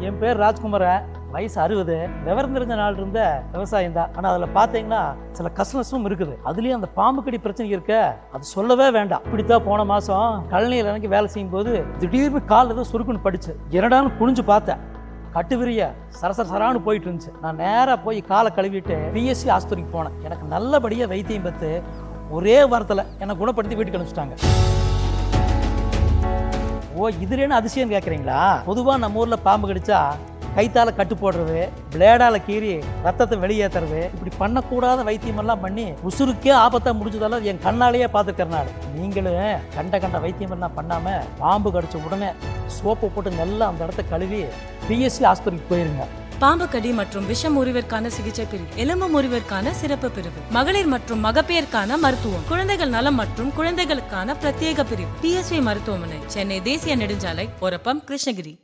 என் பேர் ராஜ்குமாரன், வயசு 60. விவரம் தெரிஞ்ச நாள் இருந்த விவசாயம் தான். ஆனால் அதில் பார்த்தீங்கன்னா சில கஷ்டமும் இருக்குது. அதுலேயும் அந்த பாம்பு கடி பிரச்சனை இருக்க அது சொல்லவே வேண்டாம். இப்படித்தான் போன மாதம் கழனியில் எனக்கு வேலை செய்யும் போது திடீர்னு கால் ஏதோ சுருக்குன்னு படிச்சு இரண்டாலும் குனிஞ்சு பார்த்தேன். கட்டுவிரிய சரசரான்னு போயிட்டு இருந்துச்சு. நான் நேராக போய் காலை கழுவிட்டு பிஎஸ்சி ஆஸ்பத்திரிக்கு போனேன். எனக்கு நல்லபடியாக வைத்தியம் பார்த்து ஒரே வாரத்தில் என்னை குணப்படுத்தி வீட்டுக்கு அனுப்பிச்சிட்டாங்க. ஓ, இதுலேன்னு அதிசயம் கேட்குறீங்களா? பொதுவாக நம்ம ஊரில் பாம்பு கடிச்சா கைத்தால கட்டு போடுறது, பிளேடால கீறி ரத்தத்தை வெளியேற்றுறது, இப்படி பண்ணக்கூடாத வைத்தியமெல்லாம் பண்ணி உசுருக்கே ஆபத்தாக முடிஞ்சதெல்லாம் என் கண்ணாலேயே பார்த்துக்கிறனால நீங்களும் கண்ட வைத்தியமெல்லாம் பண்ணாமல் பாம்பு கடிச்ச உடனே சோப்பு போட்டு நல்லா அந்த இடத்த கழுவி பிஎஸ்சி ஆஸ்பத்திரிக்கு போயிருங்க. பாம்பு கடி மற்றும் விஷம் முறிவிற்கான சிகிச்சை பிரிவு, எலும்பு முறிவிற்கான சிறப்பு பிரிவு, மகளிர் மற்றும் மகப்பேறுக்கான மருத்துவம், குழந்தைகள் நலம் மற்றும் குழந்தைகளுக்கான பிரத்யேக பிரிவு. PSV மருத்துவமனை, சென்னை தேசிய நெடுஞ்சாலை, ஒரப்பம், கிருஷ்ணகிரி.